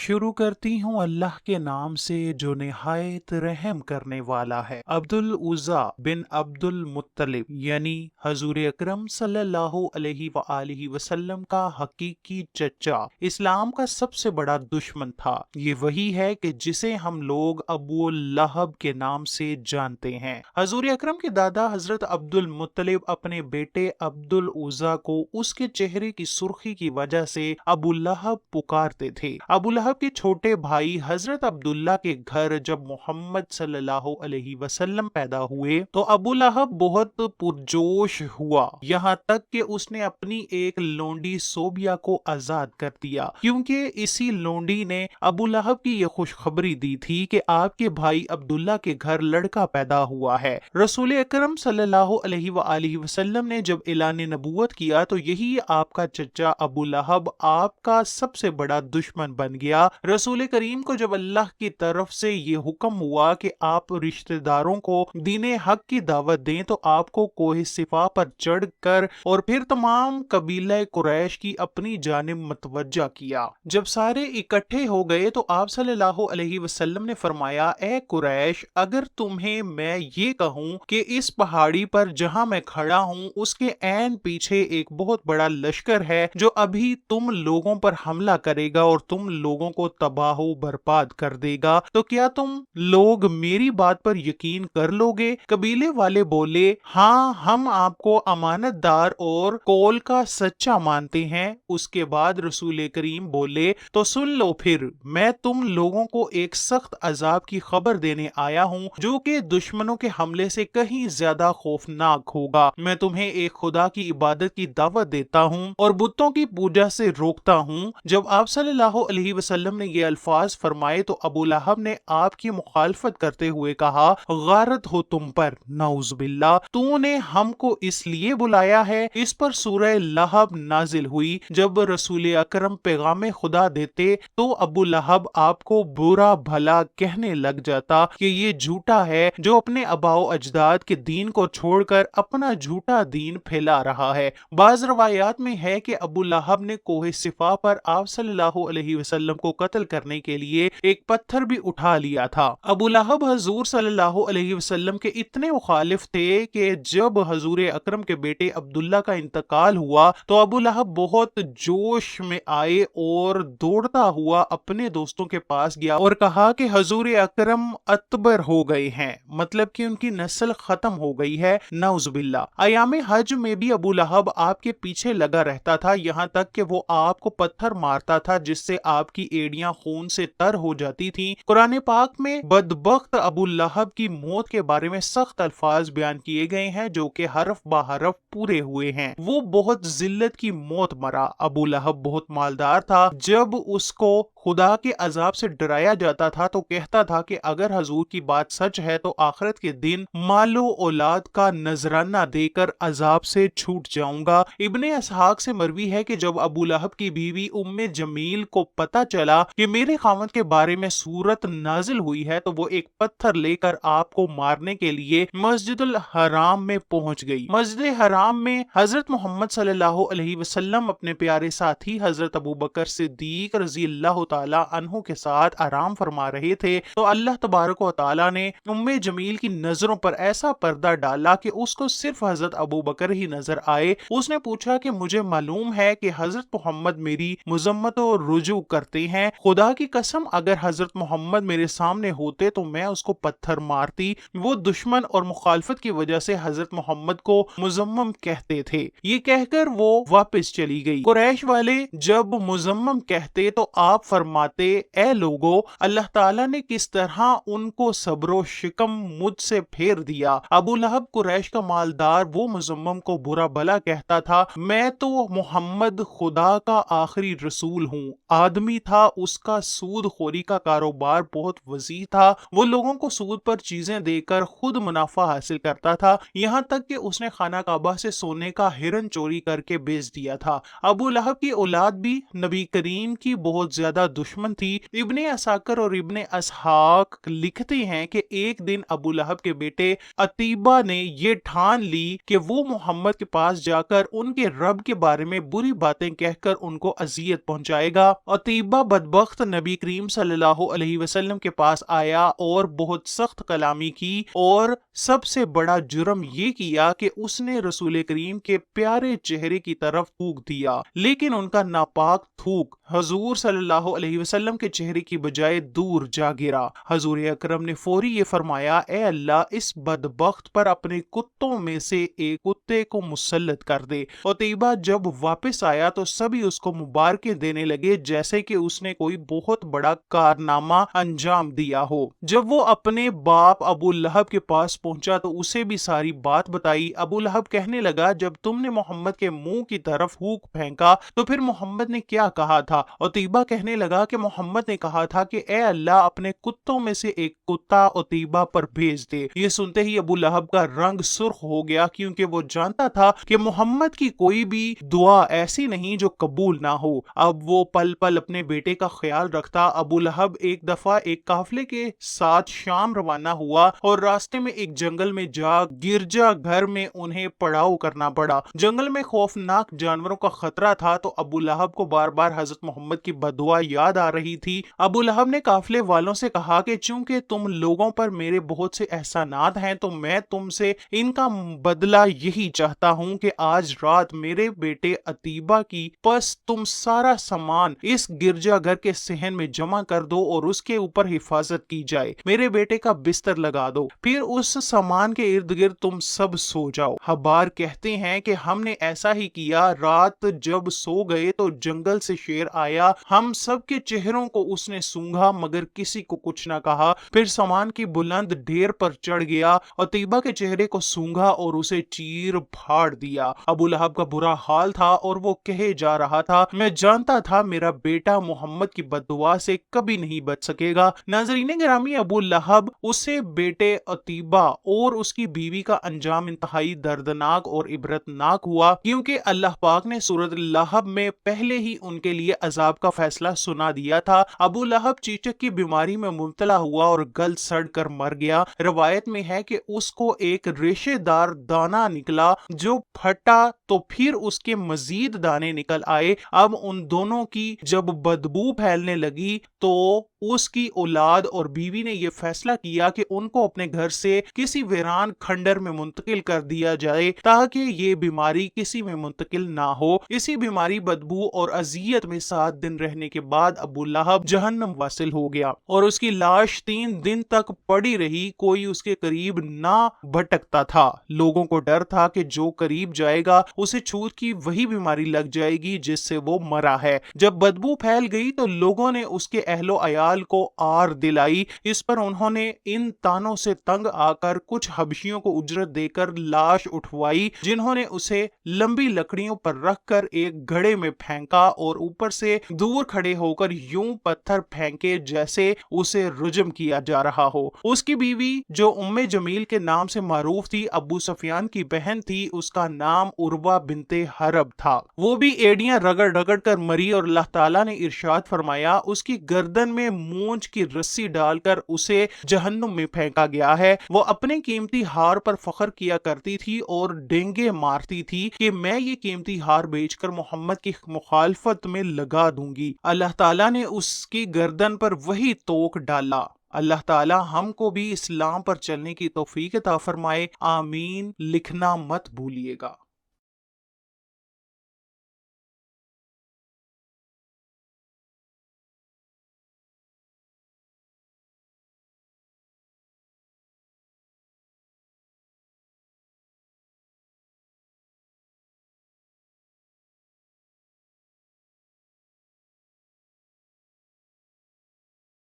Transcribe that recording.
शुरू करती हूँ अल्लाह के नाम से जो निहायत रहम करने वाला है। अब्दुल उज़्ज़ा बिन अब्दुल मुत्तलिब यानी हजूर अकरम सल्लल्लाहु अलैहि वआलिहि वसल्लम का हकीकी चचा इस्लाम का सबसे बड़ा दुश्मन था। ये वही है कि जिसे हम लोग अबू लहब के नाम से जानते हैं। हजूर अकरम के दादा हजरत अब्दुल मुत्तलिब अपने बेटे अब्दुल उज़्ज़ा को उसके चेहरे की सुर्खी की वजह से अबू लहब पुकारते थे। अबू लहब के छोटे भाई हजरत अब्दुल्ला के घर जब मोहम्मद सल्लल्लाहु अलैहि वसल्लम पैदा हुए तो अबू लहब बहुत पुरजोश हुआ, यहाँ तक कि उसने अपनी एक लोंडी सोबिया को आजाद कर दिया, क्योंकि इसी लोंडी ने अबू लहब की ये खुशखबरी दी थी कि आपके भाई अब्दुल्ला के घर लड़का पैदा हुआ है। रसूल अकरम सल्लल्लाहु अलैहि वसल्लम ने जब ऐलान नबूवत किया तो यही आपका चचा अबू लहब आपका सबसे बड़ा दुश्मन बन गया। रसूल करीम को जब अल्लाह की तरफ से ये हुक्म हुआ कि आप रिश्तेदारों को दीने हक की दावत दें तो आपको कोह सिफा पर चढ़कर और फिर तमाम कबीला कुरैश की अपनी जानिब मतवज्जा किया। जब सारे इकट्ठे हो गए तो आप सल्लल्लाहु अलैहि वसल्लम ने फरमाया, ए कुरैश, अगर तुम्हें मैं ये कहूं कि इस पहाड़ी पर जहां मैं खड़ा हूं उसके ऐन पीछे एक बहुत बड़ा लश्कर है जो अभी तुम लोगों पर हमला करेगा और तुम लोगों को तबाहो बर्बाद कर देगा, तो क्या तुम लोग मेरी बात पर यकीन कर लोगे? कबीले वाले बोले, हाँ, हम आपको अमानतदार और कौल का सच्चा मानते हैं। उसके बाद रसूल करीम बोले, तो सुन लो, फिर मैं तुम लोगों को एक सख्त अजाब की खबर देने आया हूँ जो कि दुश्मनों के हमले से कहीं ज्यादा खौफनाक होगा। मैं तुम्हें एक खुदा की इबादत की दावत देता हूँ और बुतों की पूजा से रोकता हूँ। जब आप सल्लल्लाहु अलैहि वसल्लम ने ये अल्फाज फरमाए तो अबू लहब ने आपकी मुखालफत करते हुए कहा, गारत हो तुम पर, नाउज़ुबिल्लाह, तूने हमको इसलिए बुलाया है। इस पर सूरह लहब नाजिल हुई। जब रसूल अकरम पैगाम खुदा देते तो अबू लहब आपको बुरा भला कहने लग जाता कि ये झूठा है जो अपने अबाओ अजदाद के दीन को छोड़कर अपना झूठा दीन फैला रहा है। बाज रवायात में है कि अबू लहब ने कोह सिफा पर आप सल्लल्लाहु अलैहि वसल्लम को कत्ल करने के लिए एक पत्थर भी उठा लिया था। अबू लहब हजूर सल्लल्लाहु अलैहि वसल्लम के इतने मुखालिफ थे कि जब हजूर अकरम के बेटे अब्दुल्ला का इंतकाल हुआ तो अबू लहब बहुत जोश में आए और दौड़ता हुआ अपने दोस्तों के पास गया और कहा कि हजूर अकरम अतबर हो गए हैं, मतलब कि उनकी नस्ल खत्म हो गई है, नाउज़ुबिल्लाह। अयाम हज में भी अबू लहब आपके पीछे लगा रहता था, यहाँ तक कि वो आपको पत्थर मारता था जिससे आपकी एड़ियां खून से तर हो जाती थी। कुरान पाक में बदबख्त अबू लहब की मौत के बारे में सख्त अल्फाज बयान किए गए हैं जो कि हरफ बा हरफ पूरे हुए हैं। वो बहुत जिल्लत की मौत मरा। अबू लहब बहुत मालदार था। जब उसको खुदा के अजाब से डराया जाता था तो कहता था कि अगर हजूर की बात सच है तो आखिरत के दिन मालो औलाद का नजराना देकर अजाब से छूट जाऊंगा। इब्ने इसहाक से मरवी है कि जब अबू लहब की बीवी उम्मे जमील को पता चला कि मेरे खामद के बारे में सूरत नाजिल हुई है तो वो एक पत्थर लेकर आपको मारने के लिए मस्जिदुल हराम में पहुंच गई। मस्जिद हराम में हजरत मोहम्मद सल्लल्लाहु अलैहि वसल्लम अपने प्यारे साथी हजरत अबू बकर सिद्दीक रजी अल्लाह तआला अन्हु के साथ आराम फरमा रहे थे तो अल्लाह तबारक व तआला ने उम्मे जमील की नजरों पर ऐसा पर्दा डाला कि उसको सिर्फ हजरत अबू बकर ही नजर आए। उसने पूछा कि मुझे मालूम है कि हजरत मोहम्मद मेरी मुजम्मत और रुजू करते हैं, खुदा की कसम अगर हजरत मोहम्मद मेरे सामने होते तो मैं उसको पत्थर मारती। वो दुश्मन और मुखालफत की वजह से हजरत मोहम्मद को मुजम्मम कहते थे। ये कहकर वो वापस चली गई। कुरैश वाले जब मुजम्मम कहते तो आप फरमाते, ए लोगो, अल्लाह ताला ने किस तरह उनको सब्रो शिकम मुझसे फेर दिया। अबू लहब कुरैश का मालदार वो मुजम्मम को बुरा भला कहता था, मैं तो मोहम्मद खुदा का आखिरी रसूल हूँ। आदमी था, उसका सूद खोरी का कारोबार बहुत वसी था। वो लोगों को सूद पर चीजें देकर खुद मुनाफा हासिल करता था, यहाँ तक कि उसने खाना काबा से सोने का हिरन चोरी करके बेच दिया था। अबू लहब की औलाद भी नबी करीम की बहुत ज्यादा दुश्मन थी। इब्ने असाकर और इब्ने असहाक लिखते हैं कि एक दिन अबू लहब के बेटे अतीबा ने ये ठान ली कि वो मोहम्मद के पास जाकर उनके रब के बारे में बुरी बातें कहकर उनको अजियत पहुंचाएगा। अतीबा बदबख्त नबी करीम सल्लल्लाहु अलैहि वसल्लम के पास आया और बहुत सख्त कलामी की और सबसे बड़ा जुर्म ये किया कि उसने रसूल करीम के प्यारे चेहरे की तरफ थूक दिया, लेकिन उनका नापाक थूक हजूर सल्लल्लाहु अलैहि वसल्लम के चेहरे की बजाय दूर जा गिरा। हजूर अकरम ने फौरी ये फरमाया, ए अल्लाह, इस बदबख्त पर अपने कुत्तों में से एक कुत्ते को मुसल्लत कर दे। उतैबा जब वापस आया तो सभी उसको मुबारकें देने लगे जैसे कि उसने कोई बहुत बड़ा कारनामा अंजाम दिया हो। जब वो अपने बाप अबू लहब के पास पहुंचा तो उसे भी सारी बात बताई। अबू लहब कहने लगा, जब तुमने मोहम्मद के मुंह की तरफ फूक फेंका तो फिर मोहम्मद ने क्या कहा था? उतैबा कहने लगा कि मोहम्मद ने कहा था कि ए अल्लाह, अपने कुत्तों में से एक कुत्ता उतैबा पर भेज दे। ये सुनते ही अबू लहब का रंग सुर्ख हो गया, क्योंकि वो जानता था कि मोहम्मद की कोई भी दुआ ऐसी नहीं जो कबूल ना हो। अब वो पल पल अपने बेटे का ख्याल रखता। अबू लहब एक दफा एक काफले के साथ शाम रवाना हुआ और रास्ते में एक जंगल में जा गिरजा घर में उन्हें पड़ाव करना पड़ा। जंगल में खौफनाक जानवरों का खतरा था तो अबू लहब को बार बार हजरत मोहम्मद की बदुआ याद आ रही थी। अबू लहब ने काफले वालों से कहा कि चूंकि तुम लोगों पर मेरे बहुत से एहसानात हैं तो मैं तुमसे इनका बदला यही चाहता हूं कि आज रात मेरे बेटे अतीबा की बस तुम सारा सामान इस गिरजाघर के सहन में जमा कर दो और उसके ऊपर हिफाजत की जाए। मेरे बेटे का बिस्तर लगा दो, फिर उस सामान के इर्द गिर्द तुम सब सो जाओ। हबार कहते हैं कि हमने ऐसा ही किया। रात जब सो गए तो जंगल से शेर आया। हम सब के चेहरों को उसने सूंघा मगर किसी को कुछ ना कहा। फिर सामान की बुलंद ढेर पर चढ़ गया, अतीबा के चेहरे को सूंघा और उसे चीर फाड़ दिया। अबू लहब का बुरा हाल था और वो कहे जा रहा था, मैं जानता था मेरा बेटा मोहम्मद की बददुआ से कभी नहीं बच सकेगा। नाज़रीन गिरामी, अबू लहब, उसे बेटे अतीबा और उसकी बीवी का अंजाम इंतहाई दर्दनाक और इबरतनाक हुआ, क्योंकि अल्लाह पाक ने सूरत लहब में पहले ही उनके लिए अजाब का फैसला सुना दिया था। अबू लहब चीचक की बीमारी में मुब्तला हुआ और गल सड़ कर मर गया। रवायत में है कि उसको एक रेशेदार दाना निकला जो फटा तो फिर उसके मजीद दाने निकल आए। अब उन दोनों की जब बदबू फैलने लगी तो उसकी औलाद और बीवी ने यह फैसला किया कि उनको अपने घर से किसी वीरान खंडर में मुंतकिल कर दिया जाए ताकि ये बीमारी किसी में मुंतकिल ना हो। इसी बीमारी, बदबू और अजियत में 7 दिन रहने के बाद अबू लहब जहन्नम वासिल हो गया और उसकी लाश 3 दिन तक पड़ी रही। कोई उसके करीब ना भटकता था। लोगों को डर था कि जो करीब जाएगा उसे छूत की वही बीमारी लग जाएगी जिससे वो मरा है। जब बदबू फैल गई तो लोगों ने उसके अहलो अयाल को आर दिलाई। इस पर उन्होंने इन तानों से तंग आकर कुछ हबशियों को उजरत देकर लाश उठवाई, जिन्होंने उसे लंबी लकड़ियों पर रखकर एक घड़े में फेंका और ऊपर से दूर खड़े होकर यूं पत्थर फेंके जैसे उसे रुजम किया जा रहा हो। उसकी बीवी जो उम्मे जमील के नाम से मारूफ थी, अबू सुफियान की बहन थी, उसका नाम उर्वा बिनते हरब था। वो भी एड़ियां रगड़ रगड़ कर मरी और अल्लाह ताला ने इरशाद फरमाया, उसकी गर्दन में मूंछ की रस्सी डालकर उसे जहन्नुम में फेंका गया है। वो अपने कीमती हार पर फख्र किया करती थी और डेंगे मारती थी कि मैं ये कीमती हार बेचकर मोहम्मद की मुखालफत में लगा दूंगी। अल्लाह ताला ने उसकी गर्दन पर वही तोक डाला। अल्लाह ताला हमको भी इस्लाम पर चलने की तौफीक अता फरमाए। आमीन। लिखना मत भूलिएगा।